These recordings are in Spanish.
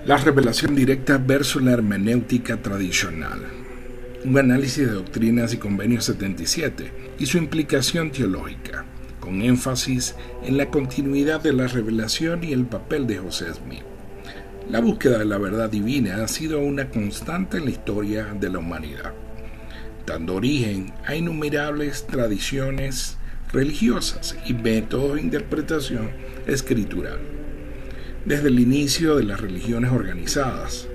La revelación directa versus la hermenéutica tradicional. Un análisis de Doctrinas y Convenios 77 y su implicación teológica, con énfasis en la continuidad de la revelación y el papel de José Smith. La búsqueda de la verdad divina ha sido una constante en la historia de la humanidad, dando origen a innumerables tradiciones religiosas y métodos de interpretación escritural. Desde el inicio de las religiones organizadas,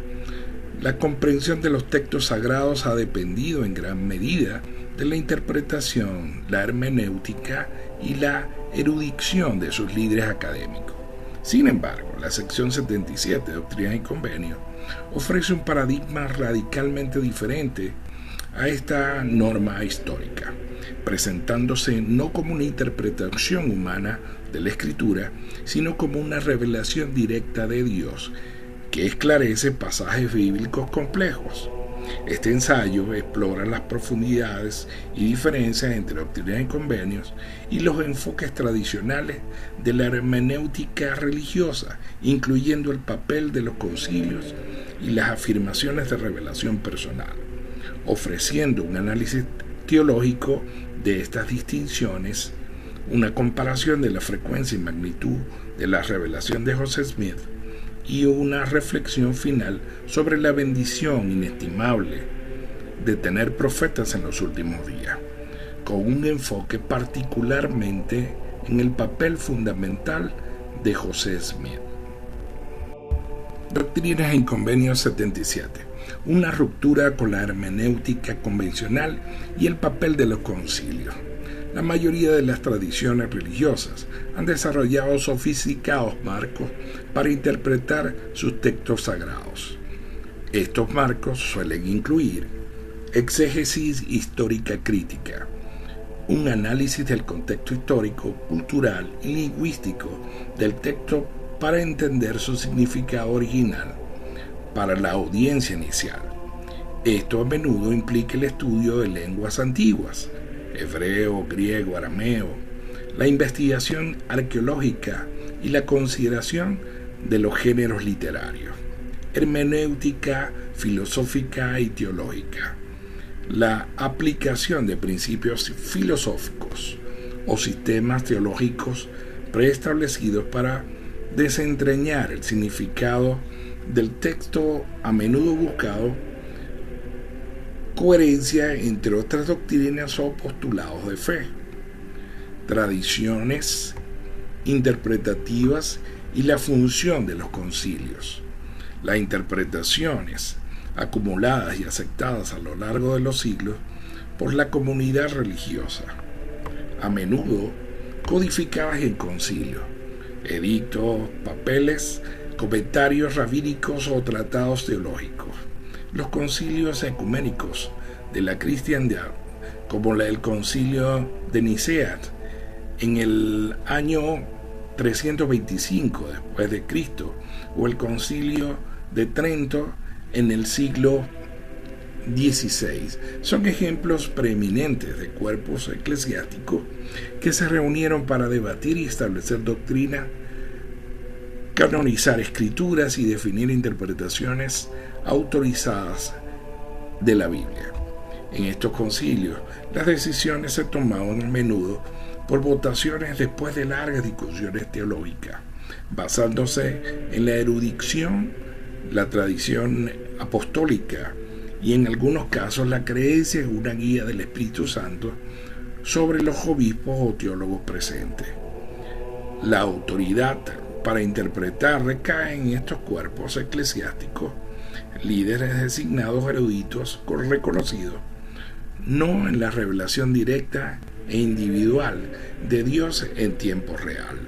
la comprensión de los textos sagrados ha dependido en gran medida de la interpretación, la hermenéutica y la erudición de sus líderes académicos. Sin embargo, la sección 77 de Doctrinas y Convenios ofrece un paradigma radicalmente diferente a esta norma histórica, presentándose no como una interpretación humana de la Escritura, sino como una revelación directa de Dios que esclarece pasajes bíblicos complejos. Este ensayo explora las profundidades y diferencias entre Doctrinas y Convenios y los enfoques tradicionales de la hermenéutica religiosa, incluyendo el papel de los concilios y las afirmaciones de revelación personal, ofreciendo un análisis teológico de estas distinciones, una comparación de la frecuencia y magnitud de la revelación de José Smith y una reflexión final sobre la bendición inestimable de tener profetas en los últimos días, con un enfoque particularmente en el papel fundamental de José Smith. Doctrinas y Convenios 77. Una ruptura con la hermenéutica convencional y el papel de los concilios. La mayoría de las tradiciones religiosas han desarrollado sofisticados marcos para interpretar sus textos sagrados. Estos marcos suelen incluir exégesis histórica crítica, un análisis del contexto histórico, cultural y lingüístico del texto para entender su significado original para la audiencia inicial. Esto a menudo implica el estudio de lenguas antiguas, hebreo, griego, arameo, la investigación arqueológica y la consideración de los géneros literarios, hermenéutica, filosófica y teológica, la aplicación de principios filosóficos o sistemas teológicos preestablecidos para desentrañar el significado del texto, a menudo buscado coherencia entre otras doctrinas o postulados de fe, tradiciones interpretativas y la función de los concilios. Las interpretaciones acumuladas y aceptadas a lo largo de los siglos por la comunidad religiosa, a menudo codificadas en concilios, edictos, papeles, comentarios rabínicos o tratados teológicos. Los concilios ecuménicos de la cristiandad, como el concilio de Nicea en el año 325 después de Cristo, o el concilio de Trento en el siglo XVI, son ejemplos preeminentes de cuerpos eclesiásticos que se reunieron para debatir y establecer doctrina, canonizar escrituras y definir interpretaciones autorizadas de la Biblia. En estos concilios, las decisiones se tomaban a menudo por votaciones después de largas discusiones teológicas, basándose en la erudición, la tradición apostólica y en algunos casos la creencia en una guía del Espíritu Santo sobre los obispos o teólogos presentes. La autoridad para interpretar recae en estos cuerpos eclesiásticos, líderes designados eruditos reconocidos, no en la revelación directa e individual de Dios en tiempo real.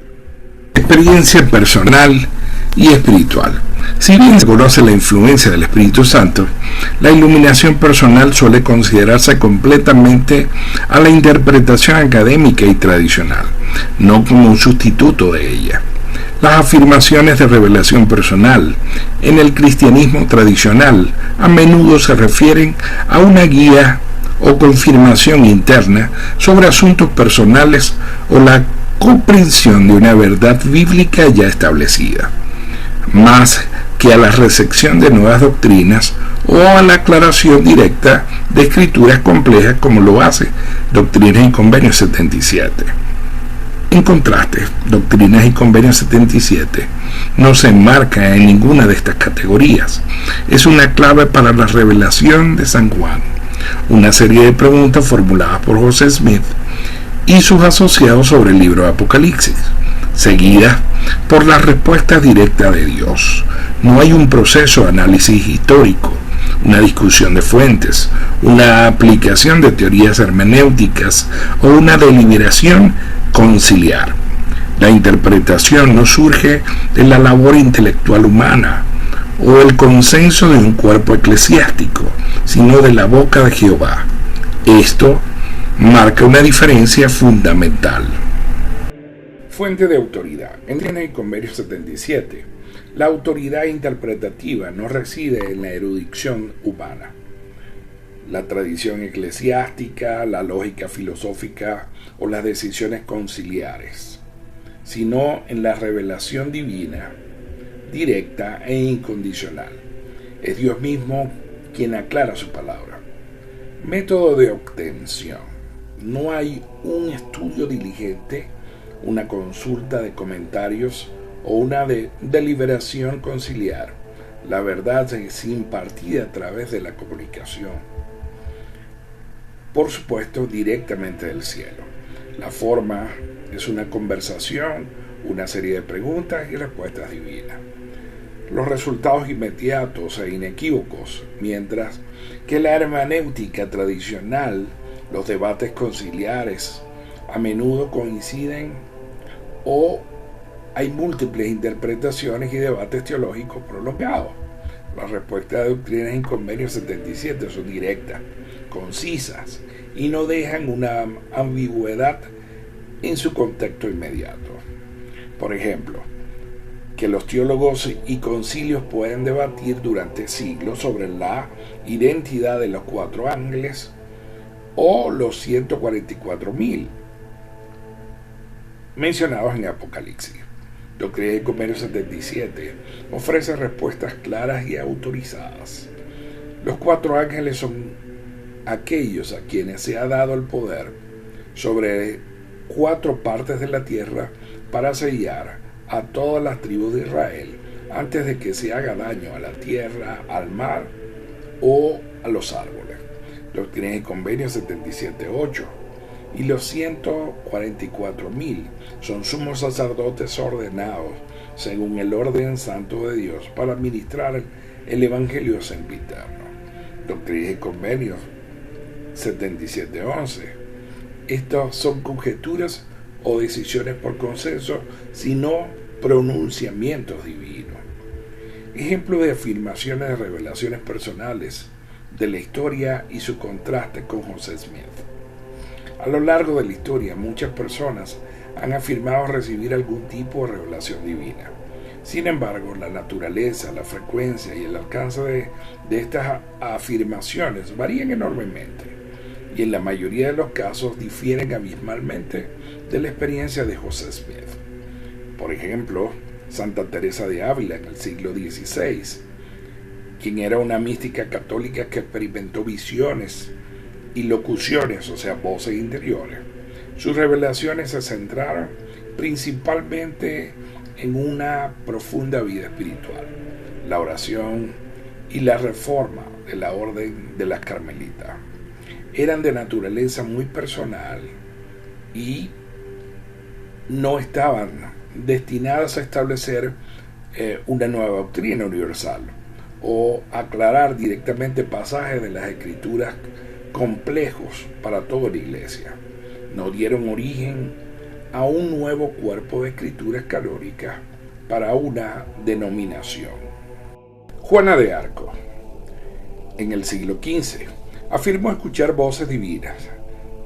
Experiencia personal y espiritual. Si bien se conoce la influencia del Espíritu Santo, la iluminación personal suele considerarse completamente a la interpretación académica y tradicional, no como un sustituto de ella. Las afirmaciones de revelación personal en el cristianismo tradicional a menudo se refieren a una guía o confirmación interna sobre asuntos personales o la comprensión de una verdad bíblica ya establecida, más que a la recepción de nuevas doctrinas o a la aclaración directa de escrituras complejas, como lo hace Doctrinas y Convenios 77. En contraste, Doctrinas y Convenios 77 no se enmarca en ninguna de estas categorías. Es una clave para la revelación de San Juan, una serie de preguntas formuladas por José Smith y sus asociados sobre el libro de Apocalipsis, seguidas por la respuesta directa de Dios. No hay un proceso de análisis histórico, una discusión de fuentes, una aplicación de teorías hermenéuticas o una deliberación conciliar. La interpretación no surge de la labor intelectual humana o el consenso de un cuerpo eclesiástico, sino de la boca de Jehová. Esto marca una diferencia fundamental. Fuente de autoridad. En Doctrinas y Convenios 77, la autoridad interpretativa no reside en la erudición humana, la tradición eclesiástica, la lógica filosófica o las decisiones conciliares, sino en la revelación divina, directa e incondicional. Es Dios mismo quien aclara su palabra. Método de obtención. No hay un estudio diligente, una consulta de comentarios o una deliberación conciliar. La verdad es impartida a través de la comunicación, por supuesto, directamente del cielo. La forma es una conversación, una serie de preguntas y respuestas divinas. Los resultados inmediatos e inequívocos, mientras que la hermenéutica tradicional, los debates conciliares, a menudo coinciden o hay múltiples interpretaciones y debates teológicos prolongados. Las respuestas de Doctrinas y Convenios 77 son directas, concisas y no dejan una ambigüedad en su contexto inmediato. Por ejemplo, que los teólogos y concilios pueden debatir durante siglos sobre la identidad de los 4 ángeles o los 144.000 mencionados en Apocalipsis. Doctrinas y Convenios 77 ofrece respuestas claras y autorizadas. Los 4 ángeles son aquellos a quienes se ha dado el poder sobre 4 partes de la tierra para sellar a todas las tribus de Israel antes de que se haga daño a la tierra, al mar o a los árboles. Doctrinas y Convenios 77.8. Y los 144.000 son sumos sacerdotes ordenados según el orden santo de Dios para administrar el Evangelio sempiterno. Doctrinas y Convenios 77.11. Estas son conjeturas o decisiones por consenso, sino pronunciamientos divinos. Ejemplo de afirmaciones de revelaciones personales de la historia y su contraste con José Smith. A lo largo de la historia, muchas personas han afirmado recibir algún tipo de revelación divina. Sin embargo, la naturaleza, la frecuencia y el alcance de estas afirmaciones varían enormemente y en la mayoría de los casos difieren abismalmente de la experiencia de José Smith. Por ejemplo, Santa Teresa de Ávila en el siglo XVI, quien era una mística católica que experimentó visiones y locuciones, o sea, voces interiores. Sus revelaciones se centraron principalmente en una profunda vida espiritual, la oración y la reforma de la orden de las Carmelitas. Eran de naturaleza muy personal y no estaban destinadas a establecer una nueva doctrina universal o aclarar directamente pasajes de las Escrituras complejos para toda la iglesia. No dieron origen a un nuevo cuerpo de escrituras canónicas para una denominación. Juana de Arco, en el siglo XV, afirmó escuchar voces divinas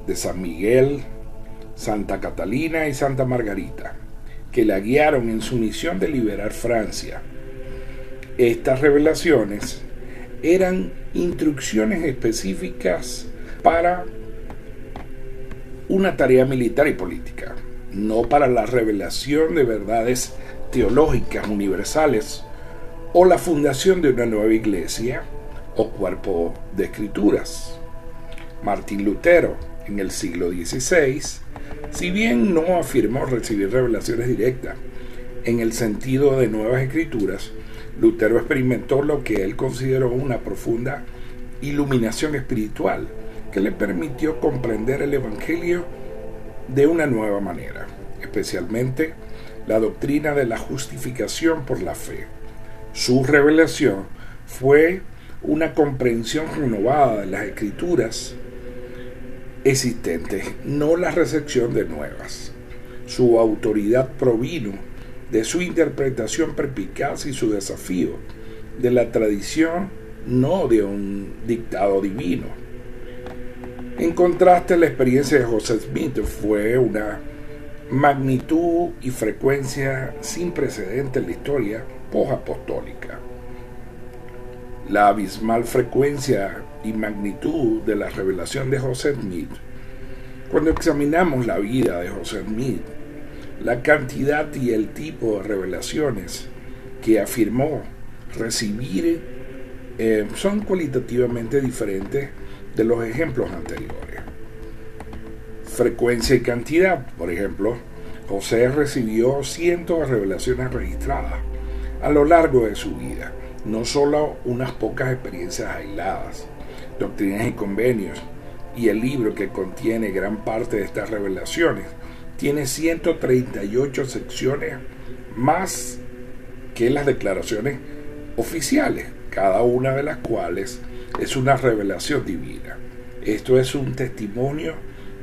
de San Miguel, Santa Catalina y Santa Margarita, que la guiaron en su misión de liberar Francia. Estas revelaciones eran instrucciones específicas para una tarea militar y política, no para la revelación de verdades teológicas universales o la fundación de una nueva iglesia o cuerpo de escrituras. Martín Lutero, en el siglo XVI, si bien no afirmó recibir revelaciones directas en el sentido de nuevas escrituras, Lutero experimentó lo que él consideró una profunda iluminación espiritual que le permitió comprender el Evangelio de una nueva manera, especialmente la doctrina de la justificación por la fe. Su revelación fue una comprensión renovada de las escrituras existentes, no la recepción de nuevas. Su autoridad provino de su interpretación perspicaz y su desafío de la tradición, no de un dictado divino. En contraste, la experiencia de Joseph Smith fue una magnitud y frecuencia sin precedente en la historia posapostólica. La abismal frecuencia y magnitud de la revelación de Joseph Smith. Cuando examinamos la vida de Joseph Smith, la cantidad y el tipo de revelaciones que afirmó recibir son cualitativamente diferentes de los ejemplos anteriores. Frecuencia y cantidad. Por ejemplo, José recibió cientos de revelaciones registradas a lo largo de su vida, no solo unas pocas experiencias aisladas. Doctrinas y Convenios y el libro que contiene gran parte de estas revelaciones tiene 138 secciones más que las declaraciones oficiales, cada una de las cuales es una revelación divina. Esto es un testimonio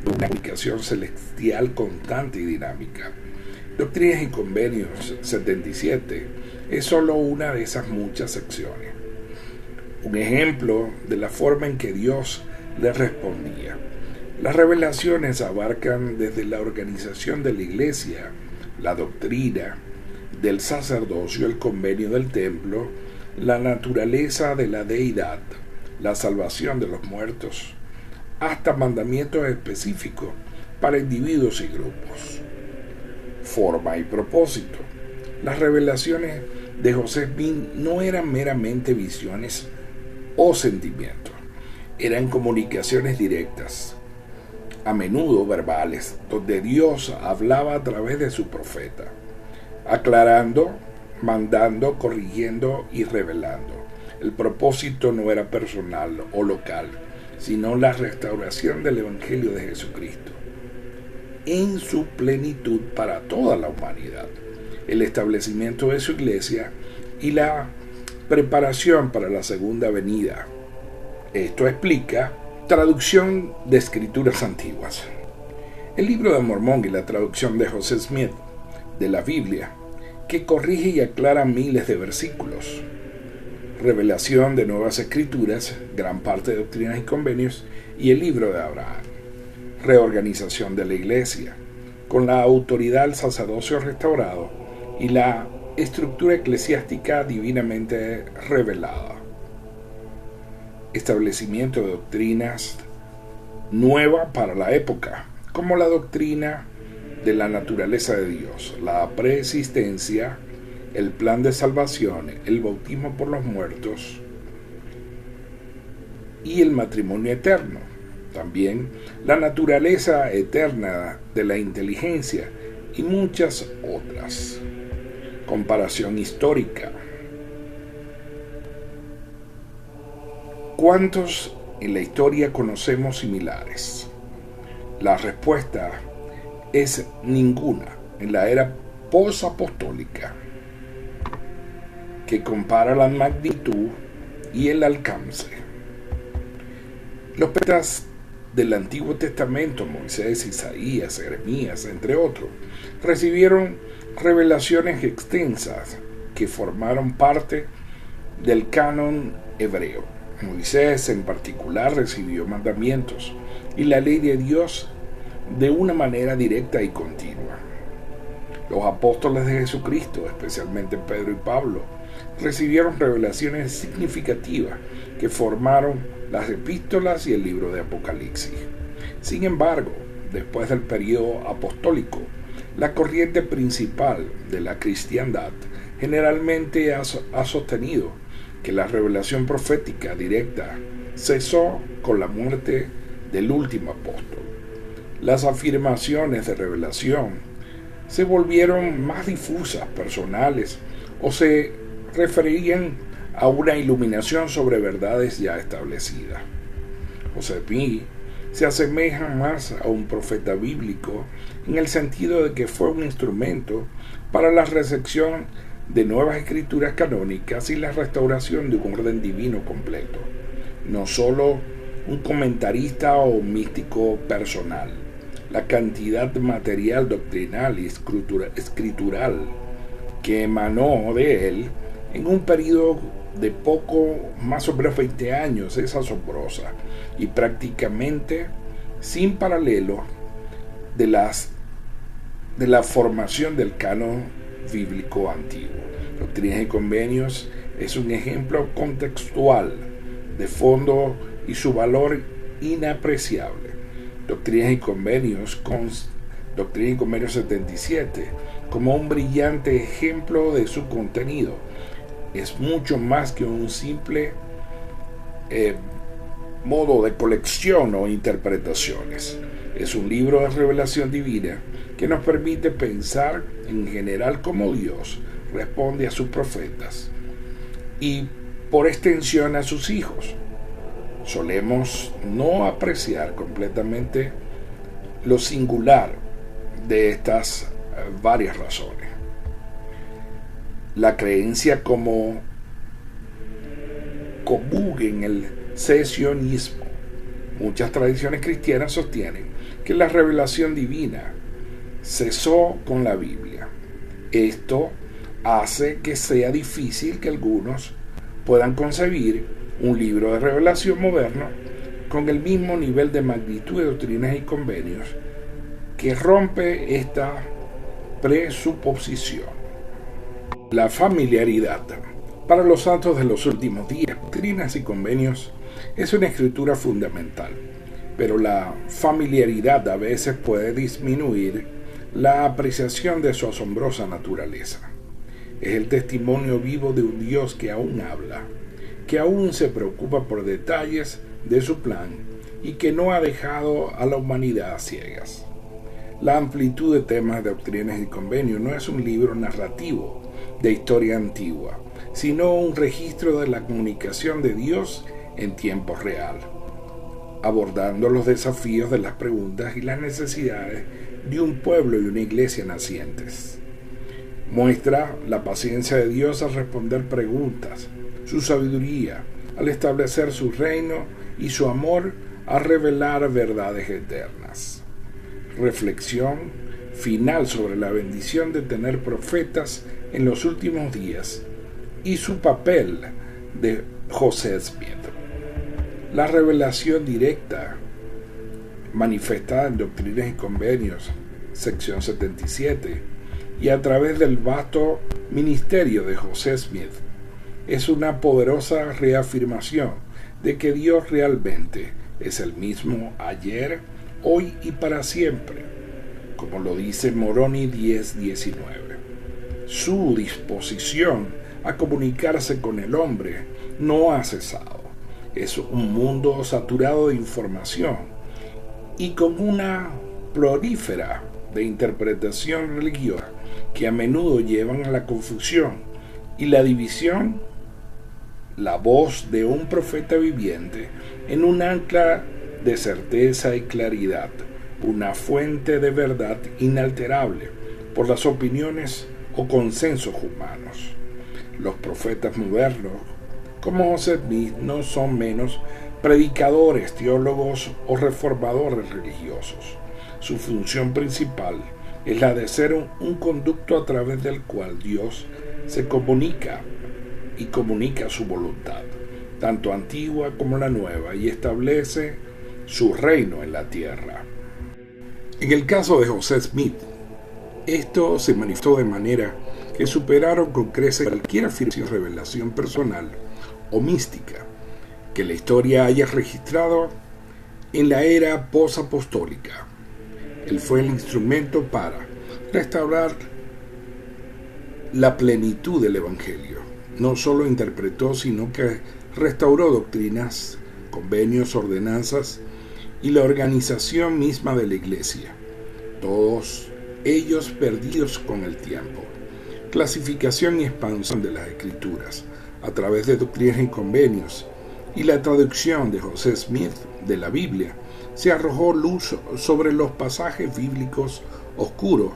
de una comunicación celestial constante y dinámica. Doctrinas y Convenios 77 es solo una de esas muchas secciones. Un ejemplo de la forma en que Dios le respondía. Las revelaciones abarcan desde la organización de la iglesia, la doctrina del sacerdocio, el convenio del templo, la naturaleza de la deidad, la salvación de los muertos, hasta mandamientos específicos para individuos y grupos. Forma y propósito. Las revelaciones de José Smith no eran meramente visiones o sentimientos, eran comunicaciones directas, a menudo verbales, donde Dios hablaba a través de su profeta, aclarando, mandando, corrigiendo y revelando. El propósito no era personal o local, sino la restauración del Evangelio de Jesucristo en su plenitud para toda la humanidad, el establecimiento de su iglesia y la preparación para la segunda venida. Esto explica traducción de escrituras antiguas. El libro de Mormón y la traducción de José Smith de la Biblia, que corrige y aclara miles de versículos. Revelación de nuevas escrituras, gran parte de Doctrinas y Convenios, y el libro de Abraham. Reorganización de la iglesia, con la autoridad del sacerdocio restaurado y la estructura eclesiástica divinamente revelada. Establecimiento de doctrinas nuevas para la época, como la doctrina de la naturaleza de Dios, la preexistencia, el plan de salvación, el bautismo por los muertos y el matrimonio eterno. También la naturaleza eterna de la inteligencia y muchas otras. Comparación histórica. ¿Cuántos en la historia conocemos similares? La respuesta es ninguna en la era posapostólica, que compara la magnitud y el alcance. Los profetas del Antiguo Testamento, Moisés, Isaías, Jeremías, entre otros, recibieron revelaciones extensas que formaron parte del canon hebreo. Moisés en particular recibió mandamientos y la ley de Dios de una manera directa y continua. Los apóstoles de Jesucristo, especialmente Pedro y Pablo, recibieron revelaciones significativas que formaron las epístolas y el libro de Apocalipsis. Sin embargo, después del periodo apostólico, la corriente principal de la cristiandad generalmente ha sostenido que la revelación profética directa cesó con la muerte del último apóstol. Las afirmaciones de revelación se volvieron más difusas, personales, o se referían a una iluminación sobre verdades ya establecidas. José Smith se asemeja más a un profeta bíblico en el sentido de que fue un instrumento para la recepción de nuevas escrituras canónicas y la restauración de un orden divino completo, no solo un comentarista o un místico personal. La cantidad material doctrinal y escritural que emanó de él en un periodo de poco más o menos 20 años es asombrosa y prácticamente sin paralelo de la formación del canon bíblico antiguo. Doctrinas y Convenios es un ejemplo contextual de fondo y su valor inapreciable. Doctrinas y Convenios 77, como un brillante ejemplo de su contenido, es mucho más que un simple modo de colección o interpretaciones. Es un libro de revelación divina que nos permite pensar en general cómo Dios responde a sus profetas y por extensión a sus hijos. Solemos no apreciar completamente lo singular de estas varias razones. La creencia como común en el cesionismo. Muchas tradiciones cristianas sostienen que la revelación divina cesó con la Biblia. Esto hace que sea difícil que algunos puedan concebir un libro de revelación moderno con el mismo nivel de magnitud de doctrinas y convenios que rompe esta presuposición. La familiaridad. Para los santos de los últimos días, doctrinas y convenios es una escritura fundamental, pero la familiaridad a veces puede disminuir la apreciación de su asombrosa naturaleza. Es el testimonio vivo de un Dios que aún habla, que aún se preocupa por detalles de su plan y que no ha dejado a la humanidad a ciegas. La amplitud de temas de doctrinas y convenios no es un libro narrativo de historia antigua, sino un registro de la comunicación de Dios en tiempo real, abordando los desafíos de las preguntas y las necesidades de un pueblo y una iglesia nacientes. Muestra la paciencia de Dios al responder preguntas, su sabiduría al establecer su reino y su amor a revelar verdades eternas. Reflexión final sobre la bendición de tener profetas en los últimos días y su papel de José Smith. La revelación directa manifestada en Doctrinas y Convenios, sección 77, y a través del vasto ministerio de José Smith, es una poderosa reafirmación de que Dios realmente es el mismo ayer, hoy y para siempre, como lo dice Moroni 10:19. Su disposición a comunicarse con el hombre no ha cesado. Es un mundo saturado de información y con una prolífera de interpretación religiosa que a menudo llevan a la confusión y la división. La voz de un profeta viviente en un ancla de certeza y claridad, una fuente de verdad inalterable por las opiniones o consensos humanos. Los profetas modernos, como José Smith, no son menos predicadores, teólogos o reformadores religiosos. Su función principal es la de ser un conducto a través del cual Dios se comunica y comunica su voluntad, tanto antigua como la nueva, y establece su reino en la tierra. En el caso de José Smith, esto se manifestó de manera que superaron con creces cualquier afirmación, revelación personal o mística que la historia haya registrado en la era posapostólica. Él fue el instrumento para restaurar la plenitud del Evangelio. No solo interpretó, sino que restauró doctrinas, convenios, ordenanzas y la organización misma de la Iglesia, todos ellos perdidos con el tiempo. Clasificación y expansión de las Escrituras a través de doctrinas y convenios y la traducción de José Smith de la Biblia se arrojó luz sobre los pasajes bíblicos oscuros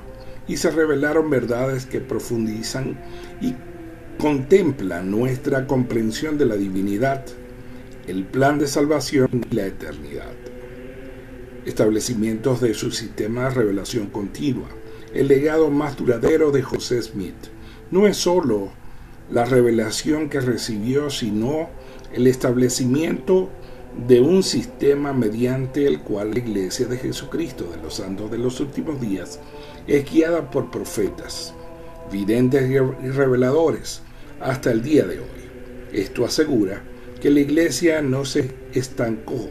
y se revelaron verdades que profundizan y contemplan nuestra comprensión de la divinidad, el plan de salvación y la eternidad. Establecimientos de su sistema de revelación continua. El legado más duradero de José Smith no es solo la revelación que recibió, sino el establecimiento de un sistema mediante el cual la Iglesia de Jesucristo de los Santos de los Últimos Días es guiada por profetas, videntes y reveladores hasta el día de hoy. Esto asegura que la Iglesia no se estancó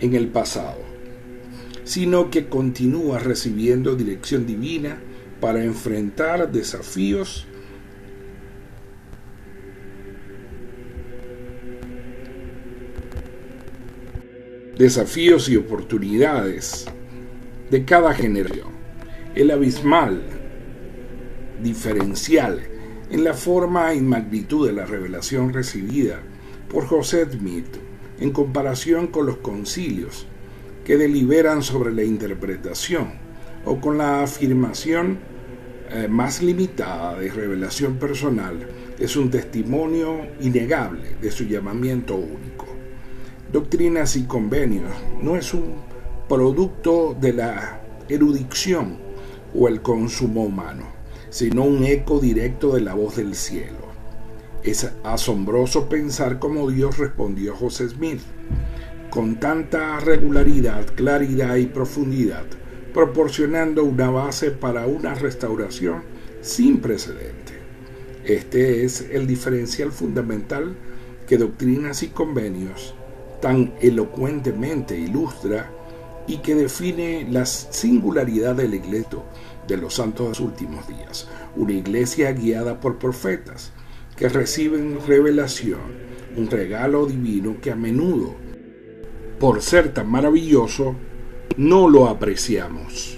en el pasado, sino que continúa recibiendo dirección divina para enfrentar desafíos y oportunidades de cada generación. El abismal diferencial en la forma y magnitud de la revelación recibida por José Smith en comparación con los concilios que deliberan sobre la interpretación o con la afirmación más limitada de revelación personal es un testimonio innegable de su llamamiento único. Doctrinas y convenios no es un producto de la erudición o el consumo humano, sino un eco directo de la voz del cielo. Es asombroso pensar cómo Dios respondió a José Smith con tanta regularidad, claridad y profundidad, proporcionando una base para una restauración sin precedente. Este es el diferencial fundamental que Doctrinas y Convenios tan elocuentemente ilustra y que define la singularidad del Iglesia de los Santos de los Últimos Días, una iglesia guiada por profetas que reciben revelación, un regalo divino que a menudo, por ser tan maravilloso, no lo apreciamos.